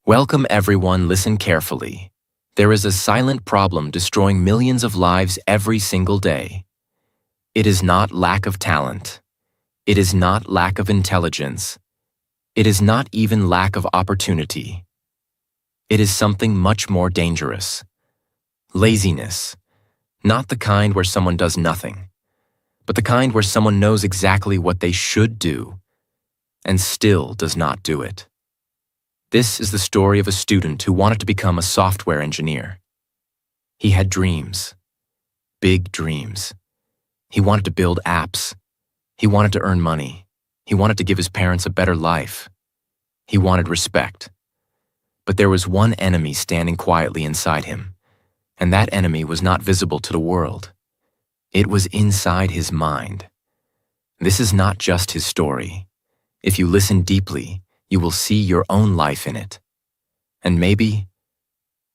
Welcome everyone, listen carefully. There is a silent problem destroying millions of lives every single day. It is not lack of talent. It is not lack of intelligence. It is not even lack of opportunity. It is something much more dangerous. Laziness. Not the kind where someone does nothing, but the kind where someone knows exactly what they should do and still does not do it. This is the story of a student who wanted to become a software engineer. He had dreams, big dreams. He wanted to build apps. He wanted to earn money. He wanted to give his parents a better life. He wanted respect. But there was one enemy standing quietly inside him, and that enemy was not visible to the world. It was inside his mind. This is not just his story. If you listen deeply, you will see your own life in it. And maybe,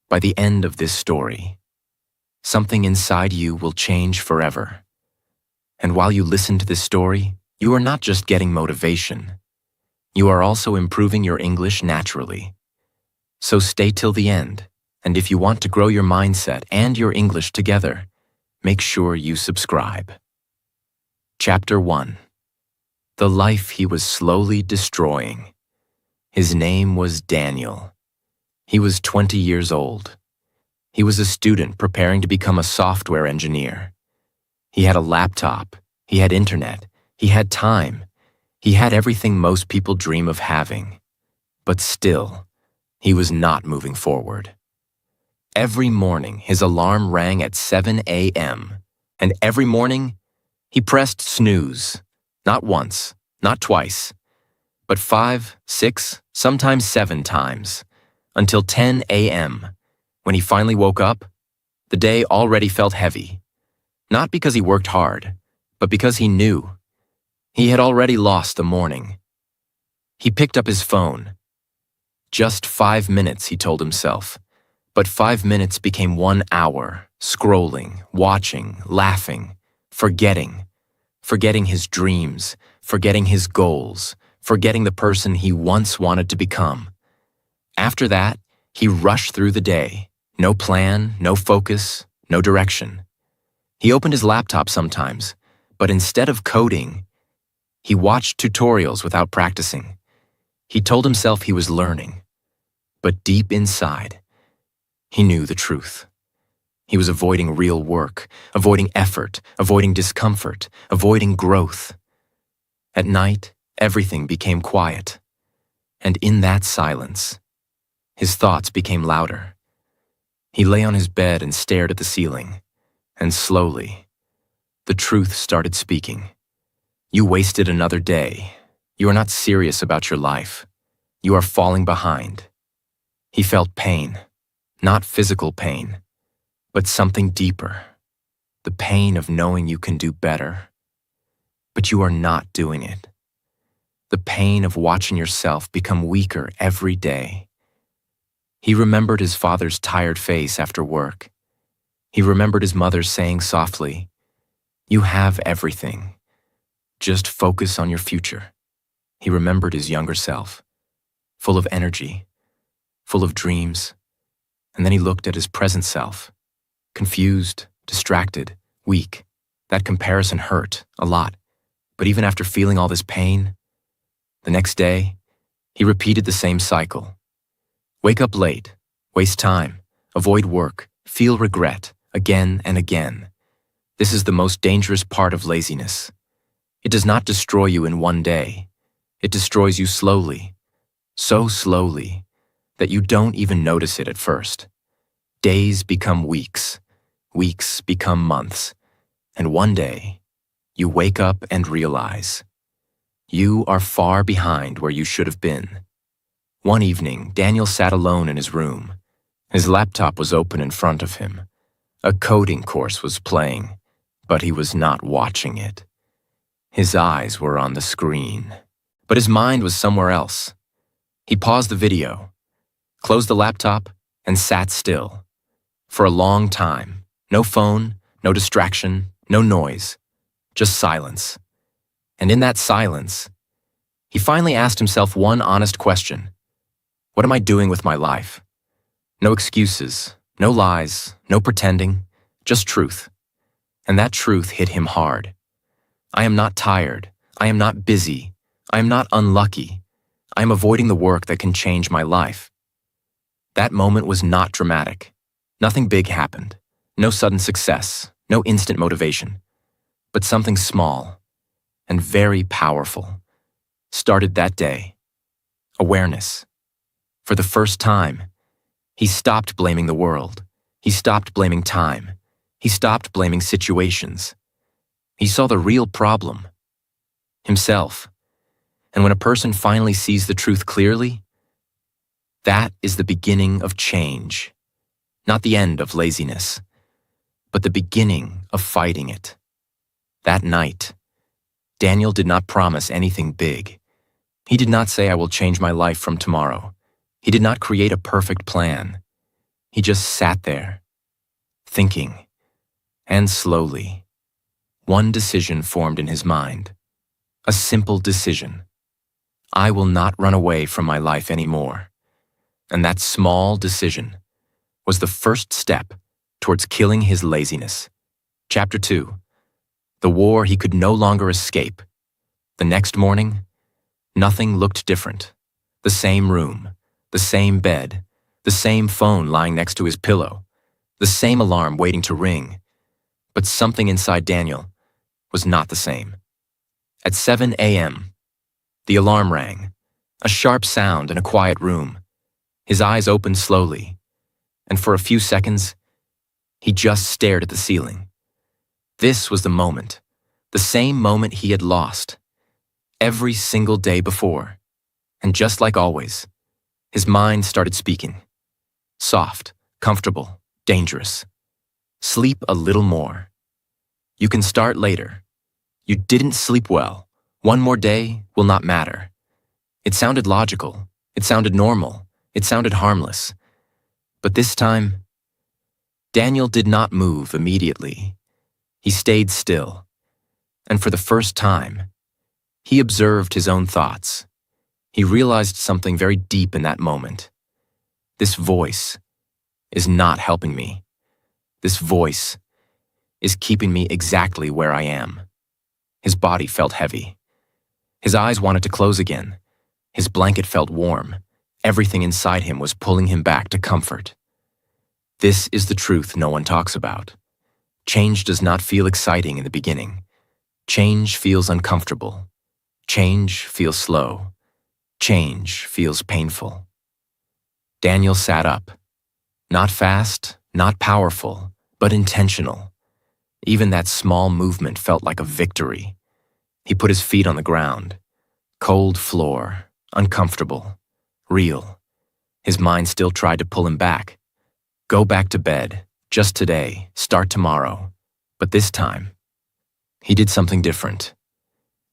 by the end of this story, something inside you will change forever. And while you listen to this story, you are not just getting motivation. You are also improving your English naturally. So stay till the end, and if you want to grow your mindset and your English together, make sure you subscribe. Chapter 1. The life he was slowly destroying. His name was Daniel. He was 20 years old. He was a student preparing to become a software engineer. He had a laptop, he had internet, he had time, he had everything most people dream of having. But still, he was not moving forward. Every morning, his alarm rang at 7 a.m., and every morning, he pressed snooze. Not once, not twice, but 5, 6, sometimes 7 times, until 10 a.m. When he finally woke up, the day already felt heavy. Not because he worked hard, but because he knew. He had already lost the morning. He picked up his phone. Just 5 minutes, he told himself. But 5 minutes became 1 hour, scrolling, watching, laughing, forgetting his dreams, forgetting his goals, forgetting the person he once wanted to become. After that, he rushed through the day. No plan, no focus, no direction. He opened his laptop sometimes, but instead of coding, he watched tutorials without practicing. He told himself he was learning, but deep inside, he knew the truth. He was avoiding real work, avoiding effort, avoiding discomfort, avoiding growth. At night, everything became quiet, and in that silence, his thoughts became louder. He lay on his bed and stared at the ceiling, and slowly, the truth started speaking. You wasted another day. You are not serious about your life. You are falling behind. He felt pain, not physical pain, but something deeper, the pain of knowing you can do better, but you are not doing it. The pain of watching yourself become weaker every day. He remembered his father's tired face after work. He remembered his mother saying softly, "You have everything. Just focus on your future." He remembered his younger self, full of energy, full of dreams, and then he looked at his present self, confused, distracted, weak. That comparison hurt a lot, but even after feeling all this pain, the next day, he repeated the same cycle. Wake up late, waste time, avoid work, feel regret, again and again. This is the most dangerous part of laziness. It does not destroy you in one day. It destroys you slowly, so slowly that you don't even notice it at first. Days become weeks, weeks become months, and one day, you wake up and realize you are far behind where you should have been. One evening, Daniel sat alone in his room. His laptop was open in front of him. A coding course was playing, but he was not watching it. His eyes were on the screen, but his mind was somewhere else. He paused the video, closed the laptop, and sat still. For a long time, no phone, no distraction, no noise, just silence. And in that silence, he finally asked himself one honest question. What am I doing with my life? No excuses, no lies, no pretending, just truth. And that truth hit him hard. I am not tired. I am not busy. I am not unlucky. I am avoiding the work that can change my life. That moment was not dramatic. Nothing big happened. No sudden success. No instant motivation. But something small and very powerful started that day. Awareness. For the first time, he stopped blaming the world. He stopped blaming time. He stopped blaming situations. He saw the real problem. Himself. And when a person finally sees the truth clearly, that is the beginning of change. Not the end of laziness, but the beginning of fighting it. That night, Daniel did not promise anything big. He did not say, I will change my life from tomorrow. He did not create a perfect plan. He just sat there, thinking, and slowly, one decision formed in his mind. A simple decision. I will not run away from my life anymore. And that small decision was the first step towards killing his laziness. Chapter 2. The war he could no longer escape. The next morning, nothing looked different. The same room, the same bed, the same phone lying next to his pillow, the same alarm waiting to ring. But something inside Daniel was not the same. At 7 a.m., the alarm rang, a sharp sound in a quiet room. His eyes opened slowly, and for a few seconds, he just stared at the ceiling. This was the moment, the same moment he had lost, every single day before. And just like always, his mind started speaking. Soft, comfortable, dangerous. Sleep a little more. You can start later. You didn't sleep well. One more day will not matter. It sounded logical. It sounded normal. It sounded harmless. But this time, Daniel did not move immediately. He stayed still. And for the first time, he observed his own thoughts. He realized something very deep in that moment. This voice is not helping me. This voice is keeping me exactly where I am. His body felt heavy. His eyes wanted to close again. His blanket felt warm. Everything inside him was pulling him back to comfort. This is the truth no one talks about. Change does not feel exciting in the beginning. Change feels uncomfortable. Change feels slow. Change feels painful. Daniel sat up. Not fast, not powerful, but intentional. Even that small movement felt like a victory. He put his feet on the ground. Cold floor, uncomfortable, real. His mind still tried to pull him back. Go back to bed, just today, start tomorrow. But this time, he did something different.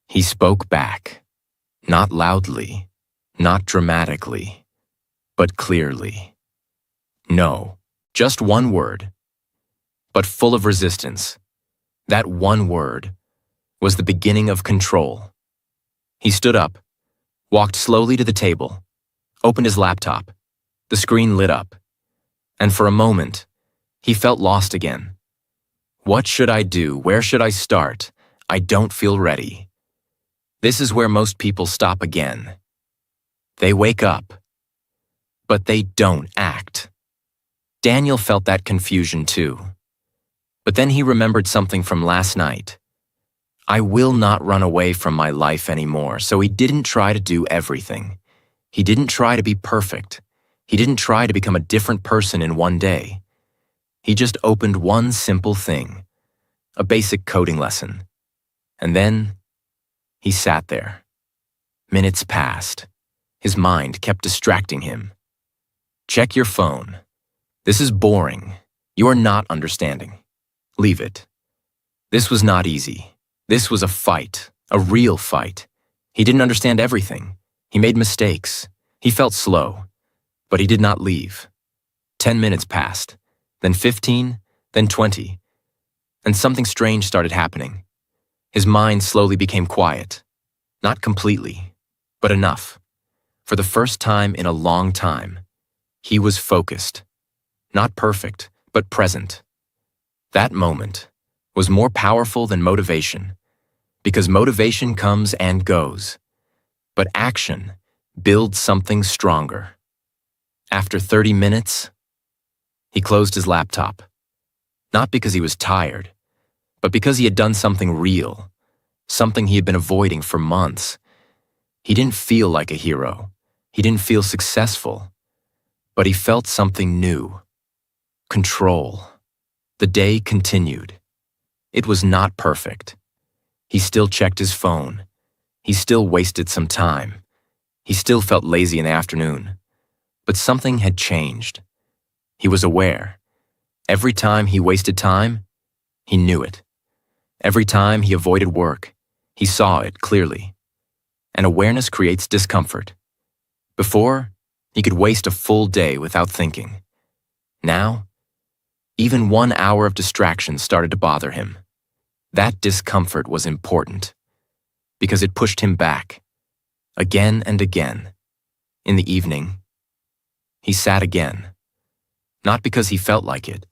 He spoke back. Not loudly, not dramatically, but clearly. No, just one word, but full of resistance. That one word was the beginning of control. He stood up, walked slowly to the table, opened his laptop. The screen lit up, and for a moment, he felt lost again. What should I do? Where should I start? I don't feel ready. This is where most people stop again. They wake up, but they don't act. Daniel felt that confusion too. But then he remembered something from last night. I will not run away from my life anymore, so he didn't try to do everything. He didn't try to be perfect. He didn't try to become a different person in one day. He just opened one simple thing, a basic coding lesson. And then he sat there. Minutes passed. His mind kept distracting him. Check your phone. This is boring. You are not understanding. Leave it. This was not easy. This was a fight, a real fight. He didn't understand everything. He made mistakes. He felt slow. But he did not leave. 10 minutes passed, then 15, then 20. And something strange started happening. His mind slowly became quiet. Not completely, but enough. For the first time in a long time, he was focused. Not perfect, but present. That moment was more powerful than motivation, because motivation comes and goes, but action builds something stronger. After 30 minutes, he closed his laptop, not because he was tired, but because he had done something real, something he had been avoiding for months. He didn't feel like a hero. He didn't feel successful, but he felt something new. Control. The day continued. It was not perfect. He still checked his phone. He still wasted some time. He still felt lazy in the afternoon. But something had changed. He was aware. Every time he wasted time, he knew it. Every time he avoided work, he saw it clearly. And awareness creates discomfort. Before, he could waste a full day without thinking. Now, even 1 hour of distraction started to bother him. That discomfort was important, because it pushed him back, again and again. In the evening, he sat again, not because he felt like it,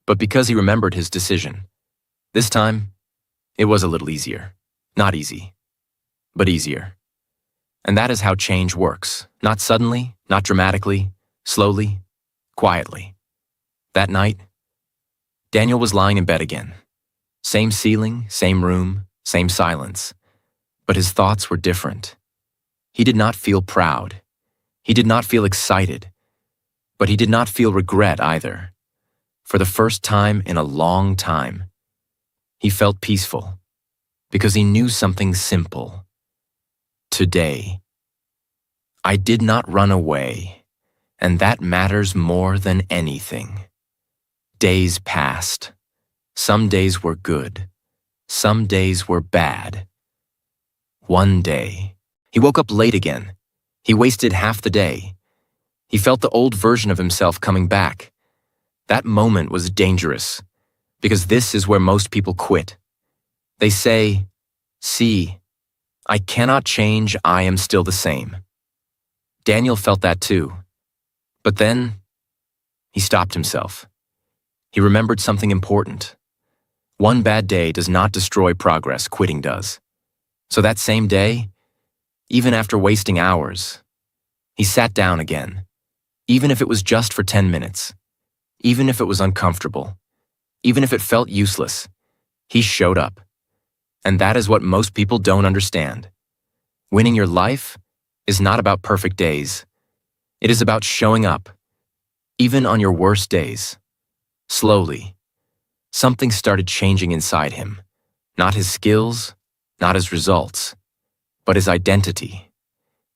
but because he remembered his decision. This time, it was a little easier. Not easy, but easier. And that is how change works. Not suddenly, not dramatically, slowly, quietly. That night, Daniel was lying in bed again. Same ceiling, same room, same silence. But his thoughts were different. He did not feel proud. He did not feel excited. But he did not feel regret either. For the first time in a long time, he felt peaceful, because he knew something simple. Today, I did not run away, and that matters more than anything. Days passed. Some days were good. Some days were bad. One day, he woke up late again. He wasted half the day. He felt the old version of himself coming back. That moment was dangerous, because this is where most people quit. They say, "See, I cannot change, I am still the same." Daniel felt that too. But then, he stopped himself. He remembered something important. One bad day does not destroy progress, quitting does. So that same day, even after wasting hours, he sat down again, even if it was just for 10 minutes, even if it was uncomfortable, even if it felt useless. He showed up. And that is what most people don't understand. Winning your life is not about perfect days. It is about showing up, even on your worst days. Slowly, something started changing inside him. Not his skills, not his results, but his identity.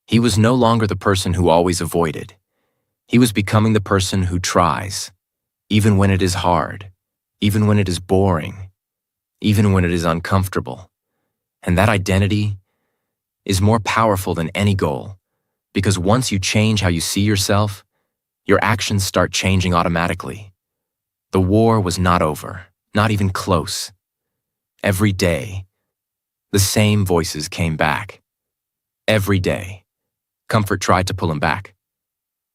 He was no longer the person who always avoided. He was becoming the person who tries, even when it is hard, even when it is boring, even when it is uncomfortable. And that identity is more powerful than any goal, because once you change how you see yourself, your actions start changing automatically. The war was not over, not even close. Every day, the same voices came back. Every day, comfort tried to pull him back.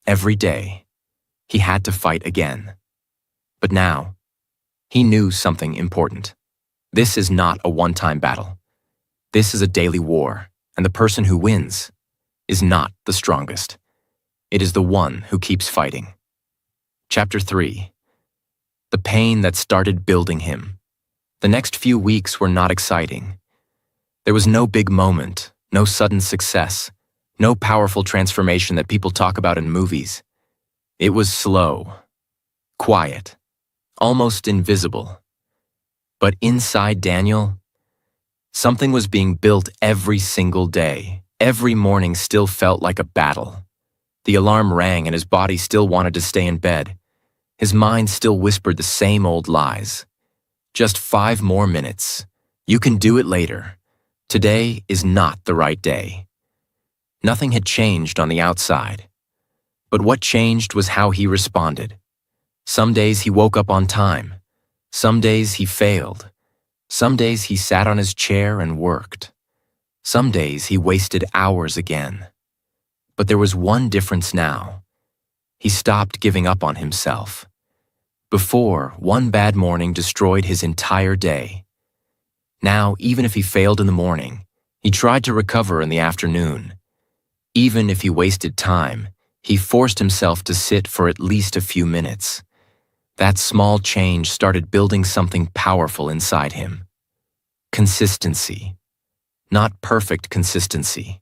Every day, he had to fight again. But now, he knew something important. This is not a one-time battle. This is a daily war, and the person who wins is not the strongest. It is the one who keeps fighting. Chapter 3. The pain that started building him. The next few weeks were not exciting. There was no big moment, no sudden success, no powerful transformation that people talk about in movies. It was slow, quiet, almost invisible. But inside Daniel, something was being built every single day. Every morning still felt like a battle. The alarm rang and his body still wanted to stay in bed. His mind still whispered the same old lies. Just 5 more minutes. You can do it later. Today is not the right day. Nothing had changed on the outside. But what changed was how he responded. Some days he woke up on time. Some days he failed. Some days he sat on his chair and worked. Some days he wasted hours again. But there was one difference now. He stopped giving up on himself. Before, one bad morning destroyed his entire day. Now, even if he failed in the morning, he tried to recover in the afternoon. Even if he wasted time, he forced himself to sit for at least a few minutes. That small change started building something powerful inside him. Consistency. Not perfect consistency.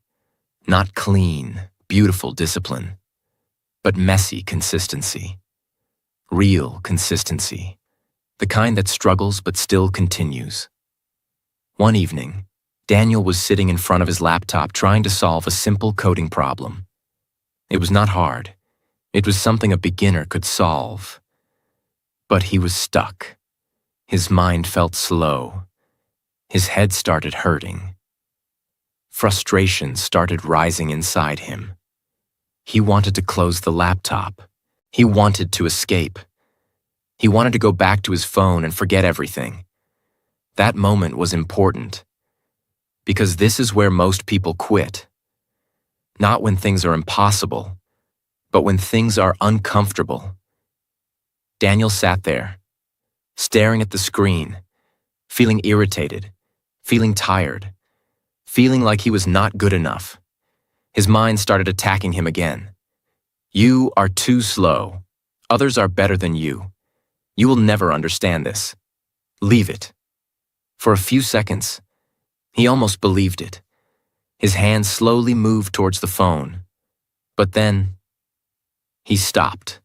Not clean, beautiful discipline. But messy consistency. Real consistency. The kind that struggles but still continues. One evening, Daniel was sitting in front of his laptop trying to solve a simple coding problem. It was not hard. It was something a beginner could solve. But he was stuck. His mind felt slow. His head started hurting. Frustration started rising inside him. He wanted to close the laptop. He wanted to escape. He wanted to go back to his phone and forget everything. That moment was important, because this is where most people quit. Not when things are impossible, but when things are uncomfortable. Daniel sat there, staring at the screen, feeling irritated, feeling tired, feeling like he was not good enough. His mind started attacking him again. You are too slow. Others are better than you. You will never understand this. Leave it. For a few seconds, he almost believed it. His hand slowly moved towards the phone. But then, he stopped.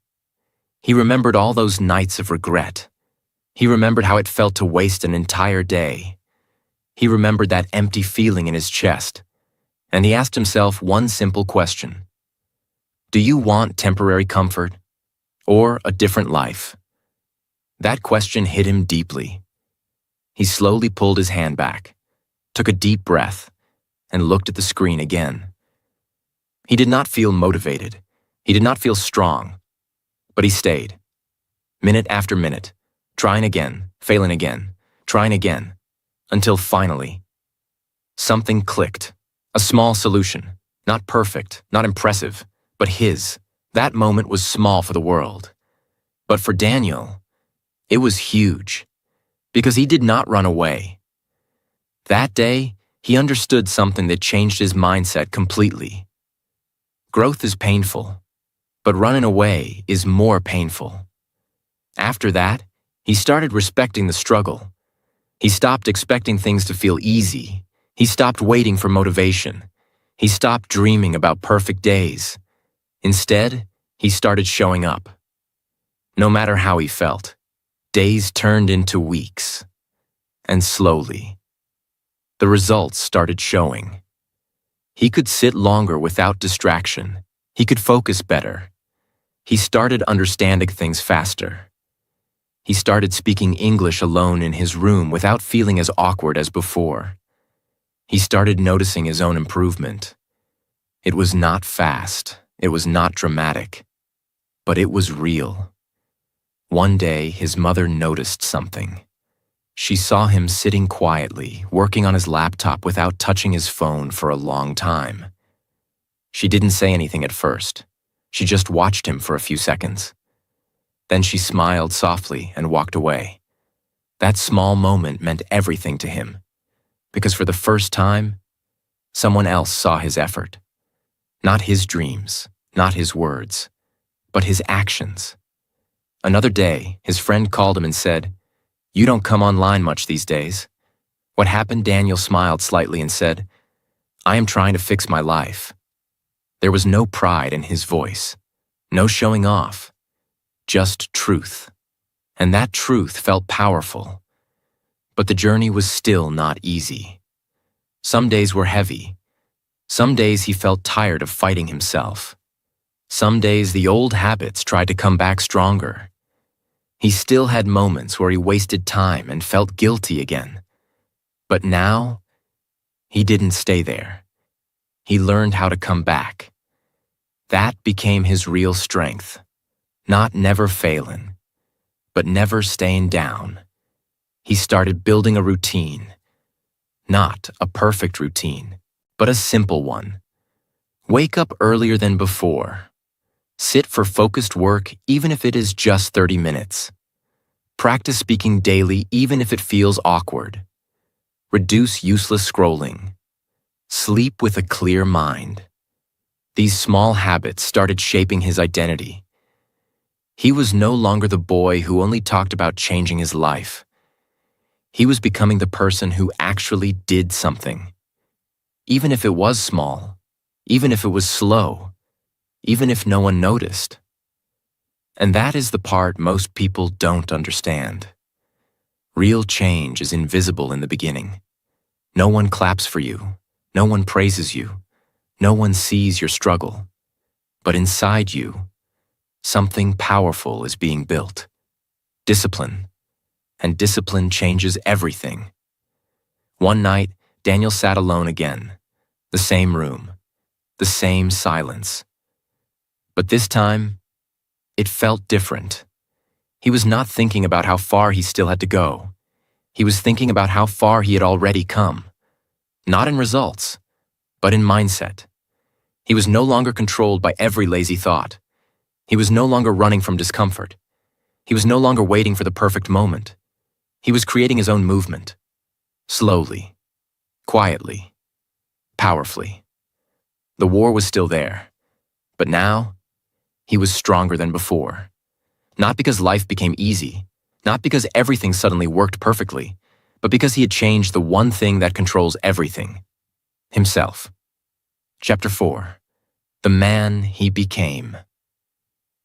He remembered all those nights of regret. He remembered how it felt to waste an entire day. He remembered that empty feeling in his chest. And he asked himself one simple question. Do you want temporary comfort or a different life? That question hit him deeply. He slowly pulled his hand back, took a deep breath, and looked at the screen again. He did not feel motivated. He did not feel strong. But he stayed, minute after minute, trying again, failing again, trying again, until finally, something clicked. A small solution, not perfect, not impressive, but his. That moment was small for the world. But for Daniel, it was huge, because he did not run away. That day, he understood something that changed his mindset completely. Growth is painful, but running away is more painful. After that, he started respecting the struggle. He stopped expecting things to feel easy. He stopped waiting for motivation. He stopped dreaming about perfect days. Instead, he started showing up. No matter how he felt, days turned into weeks. And slowly, the results started showing. He could sit longer without distraction. He could focus better. He started understanding things faster. He started speaking English alone in his room without feeling as awkward as before. He started noticing his own improvement. It was not fast. It was not dramatic. But it was real. One day, his mother noticed something. She saw him sitting quietly, working on his laptop without touching his phone for a long time. She didn't say anything at first. She just watched him for a few seconds. Then she smiled softly and walked away. That small moment meant everything to him, because for the first time, someone else saw his effort. Not his dreams, not his words, but his actions. Another day, his friend called him and said, "You don't come online much these days." What happened? Daniel smiled slightly and said, "I am trying to fix my life." There was no pride in his voice, no showing off, just truth. And that truth felt powerful. But the journey was still not easy. Some days were heavy. Some days he felt tired of fighting himself. Some days the old habits tried to come back stronger. He still had moments where he wasted time and felt guilty again. But now, he didn't stay there. He learned how to come back. That became his real strength. Not never failing, but never staying down. He started building a routine. Not a perfect routine, but a simple one. Wake up earlier than before. Sit for focused work even if it is just 30 minutes. Practice speaking daily even if it feels awkward. Reduce useless scrolling. Sleep with a clear mind. These small habits started shaping his identity. He was no longer the boy who only talked about changing his life. He was becoming the person who actually did something. Even if it was small, even if it was slow, even if no one noticed. And that is the part most people don't understand. Real change is invisible in the beginning. No one claps for you. No one praises you. No one sees your struggle. But inside you, something powerful is being built. Discipline. And discipline changes everything. One night, Daniel sat alone again. The same room. The same silence. But this time, it felt different. He was not thinking about how far he still had to go. He was thinking about how far he had already come. Not in results, but in mindset. He was no longer controlled by every lazy thought. He was no longer running from discomfort. He was no longer waiting for the perfect moment. He was creating his own movement. Slowly, quietly, powerfully. The war was still there, but now, he was stronger than before. Not because life became easy, not because everything suddenly worked perfectly, but because he had changed the one thing that controls everything: himself. Chapter 4. The Man He Became.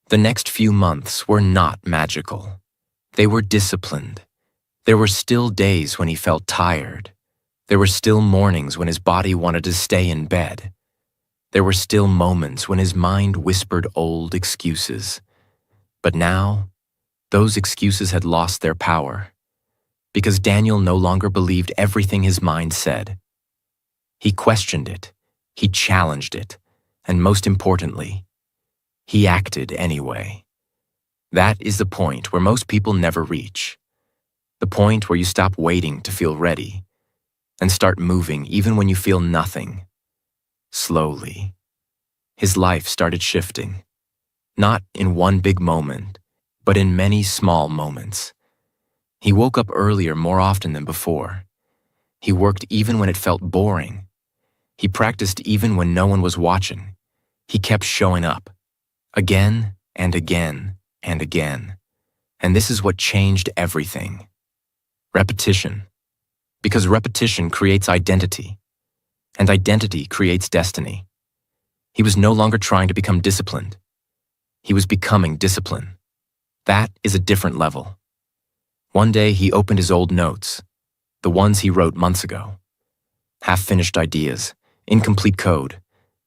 The next few months were not magical. They were disciplined. There were still days when he felt tired. There were still mornings when his body wanted to stay in bed. There were still moments when his mind whispered old excuses. But now, those excuses had lost their power, because Daniel no longer believed everything his mind said. He questioned it, he challenged it, and most importantly, he acted anyway. That is the point where most people never reach. The point where you stop waiting to feel ready and start moving even when you feel nothing. Slowly, his life started shifting. Not in one big moment, but in many small moments. He woke up earlier more often than before. He worked even when it felt boring. He practiced even when no one was watching. He kept showing up, again and again and again. And this is what changed everything. Repetition. Because repetition creates identity, and identity creates destiny. He was no longer trying to become disciplined. He was becoming discipline. That is a different level. One day he opened his old notes, the ones he wrote months ago. Half-finished ideas, incomplete code,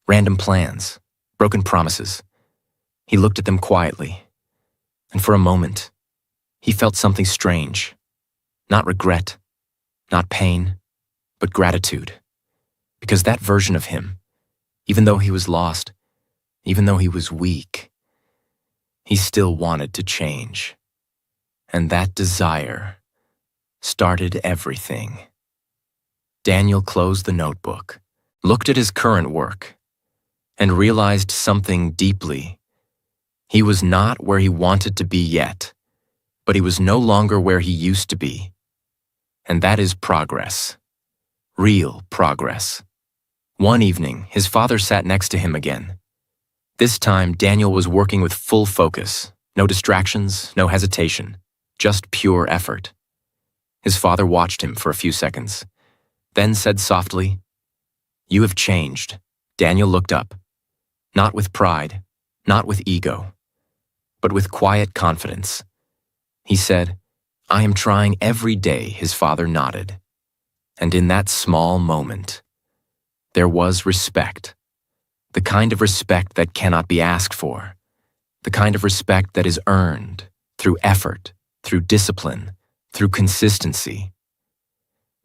random plans, broken promises. He looked at them quietly, and for a moment, he felt something strange. Not regret, not pain, but gratitude. Because that version of him, even though he was lost, even though he was weak, he still wanted to change. And that desire started everything. Daniel closed the notebook, looked at his current work, and realized something deeply. He was not where he wanted to be yet, but he was no longer where he used to be. And that is progress. Real progress. One evening, his father sat next to him again. This time, Daniel was working with full focus. No distractions, no hesitation, just pure effort. His father watched him for a few seconds, then said softly, "You have changed." Daniel looked up, not with pride, not with ego, but with quiet confidence. He said, "I am trying every day," his father nodded. And in that small moment, there was respect. The kind of respect that cannot be asked for. The kind of respect that is earned through effort, through discipline, through consistency.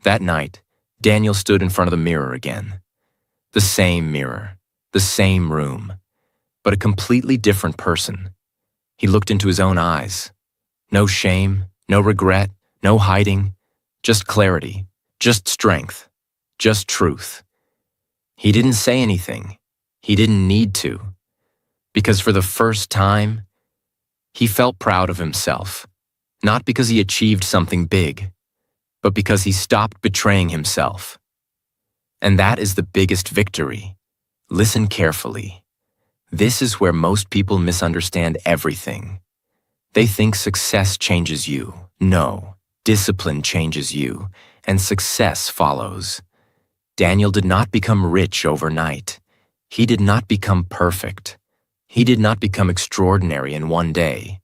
That night, Daniel stood in front of the mirror again. The same mirror, the same room, but a completely different person. He looked into his own eyes. No shame, no regret, no hiding, just clarity, just strength, just truth. He didn't say anything. He didn't need to, because for the first time, he felt proud of himself, not because he achieved something big, but because he stopped betraying himself. And that is the biggest victory. Listen carefully. This is where most people misunderstand everything. They think success changes you. No, discipline changes you, and success follows. Daniel did not become rich overnight. He did not become perfect. He did not become extraordinary in one day.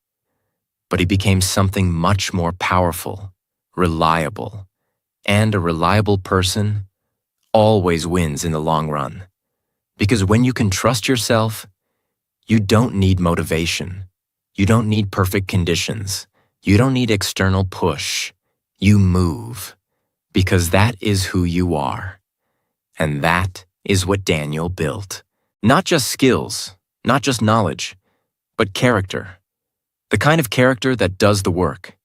But he became something much more powerful, reliable. And a reliable person always wins in the long run. Because when you can trust yourself, you don't need motivation. You don't need perfect conditions. You don't need external push. You move. Because that is who you are. And that is what Daniel built. Not just skills, not just knowledge, but character. The kind of character that does the work,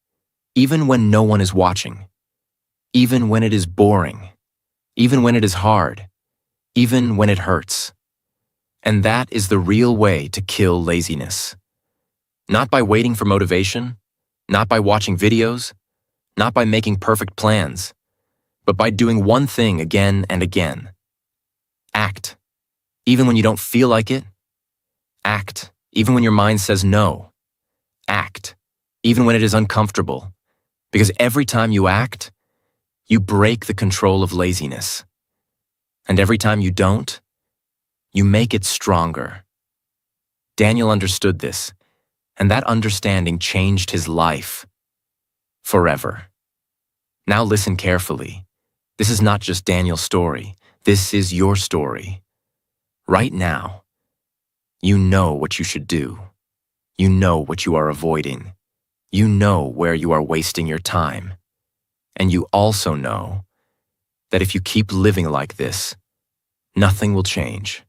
even when no one is watching, even when it is boring, even when it is hard, even when it hurts. And that is the real way to kill laziness. Not by waiting for motivation, not by watching videos, not by making perfect plans, but by doing one thing again and again. Act, even when you don't feel like it. Act, even when your mind says no. Act, even when it is uncomfortable. Because every time you act, you break the control of laziness. And every time you don't, you make it stronger. Daniel understood this, and that understanding changed his life forever. Now listen carefully. This is not just Daniel's story. This is your story. Right now, you know what you should do. You know what you are avoiding. You know where you are wasting your time. And you also know that if you keep living like this, nothing will change.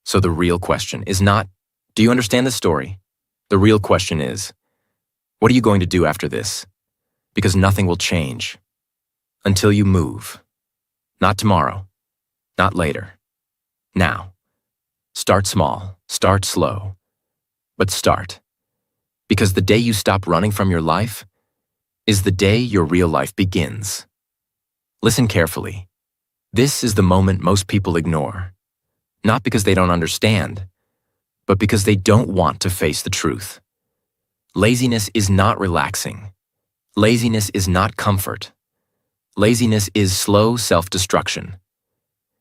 So the real question is not, do you understand the story? The real question is, what are you going to do after this? Because nothing will change until you move. Not tomorrow, not later. Now. Start small, start slow, but start. Because the day you stop running from your life is the day your real life begins. Listen carefully. This is the moment most people ignore. Not because they don't understand, but because they don't want to face the truth. Laziness is not relaxing. Laziness is not comfort. Laziness is slow self-destruction.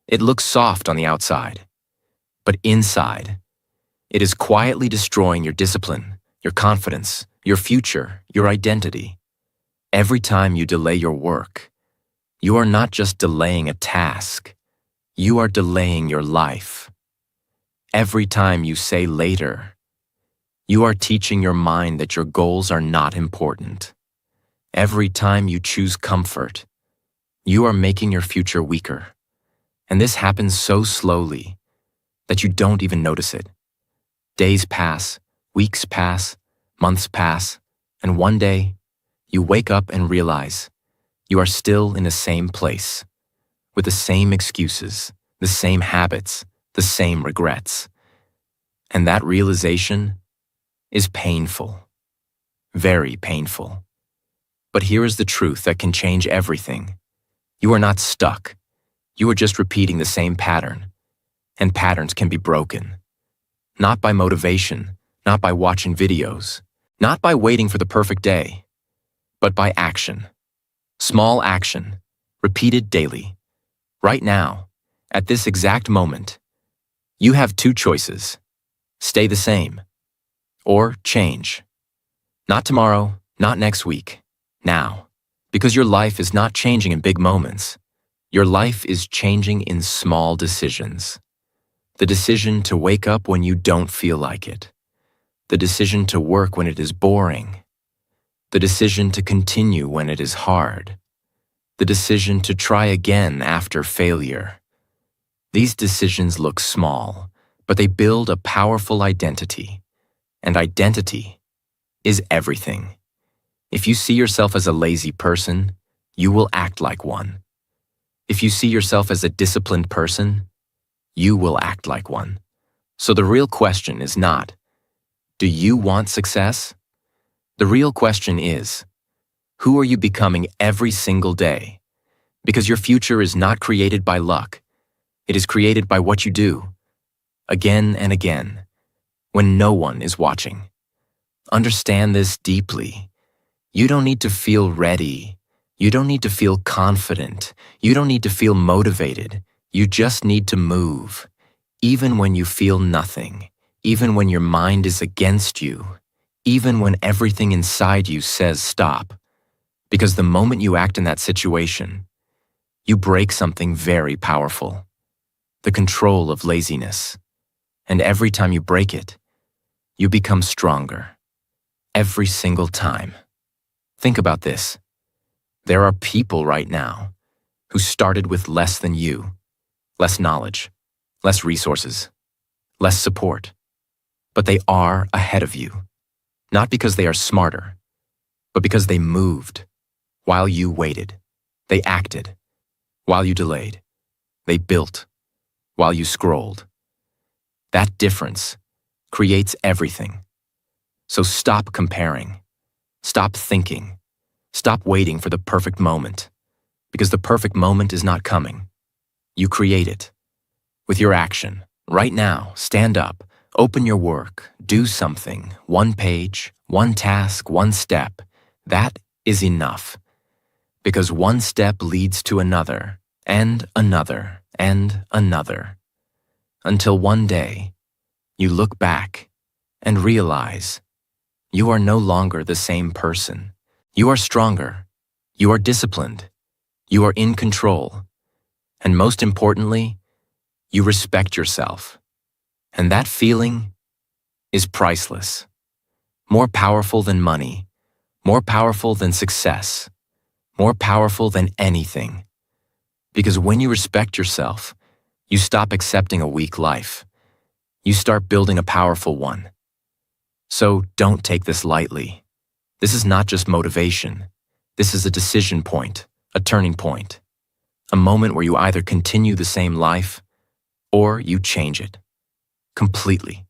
It looks soft on the outside, but inside, it is quietly destroying your discipline, your confidence, your future, your identity. Every time you delay your work, you are not just delaying a task, you are delaying your life. Every time you say later, you are teaching your mind that your goals are not important. Every time you choose comfort, you are making your future weaker. And this happens so slowly that you don't even notice it. Days pass, weeks pass, months pass, and one day, you wake up and realize you are still in the same place, with the same excuses, the same habits, the same regrets. And that realization is painful, very painful. But here is the truth that can change everything. You are not stuck. You are just repeating the same pattern. And patterns can be broken. Not by motivation, not by watching videos, not by waiting for the perfect day, but by action. Small action, repeated daily. Right now, at this exact moment, you have two choices. Stay the same, or change. Not tomorrow, not next week, now. Because your life is not changing in big moments. Your life is changing in small decisions. The decision to wake up when you don't feel like it. The decision to work when it is boring. The decision to continue when it is hard. The decision to try again after failure. These decisions look small, but they build a powerful identity. And identity is everything. If you see yourself as a lazy person, you will act like one. If you see yourself as a disciplined person, you will act like one. So the real question is not, do you want success? The real question is, who are you becoming every single day? Because your future is not created by luck. It is created by what you do, again and again, when no one is watching. Understand this deeply. You don't need to feel ready. You don't need to feel confident. You don't need to feel motivated. You just need to move. Even when you feel nothing, even when your mind is against you, even when everything inside you says stop. Because the moment you act in that situation, you break something very powerful, the control of laziness. And every time you break it, you become stronger. Every single time. Think about this. There are people right now who started with less than you, less knowledge, less resources, less support. But they are ahead of you, not because they are smarter, but because they moved while you waited. They acted while you delayed. They built while you scrolled. That difference creates everything. So stop comparing. Stop thinking. Stop waiting for the perfect moment, because the perfect moment is not coming. You create it. With your action, right now, stand up, open your work, do something, one page, one task, one step. That is enough. Because one step leads to another, and another, and another. Until one day, you look back and realize you are no longer the same person. You are stronger. You are disciplined. You are in control. And most importantly, you respect yourself. And that feeling is priceless. More powerful than money. More powerful than success. More powerful than anything. Because when you respect yourself, you stop accepting a weak life. You start building a powerful one. So don't take this lightly. This is not just motivation. This is a decision point, a turning point. A moment where you either continue the same life or you change it. Completely.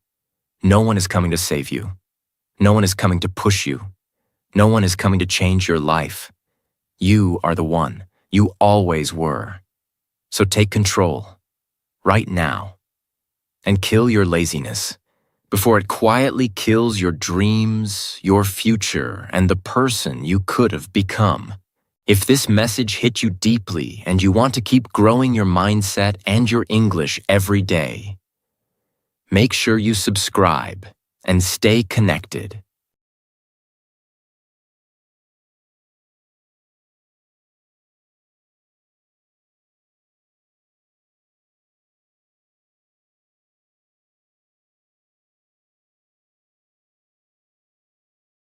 No one is coming to save you. No one is coming to push you. No one is coming to change your life. You are the one. You always were. So take control, right now, and kill your laziness before it quietly kills your dreams, your future, and the person you could have become. If this message hit you deeply and you want to keep growing your mindset and your English every day, make sure you subscribe and stay connected.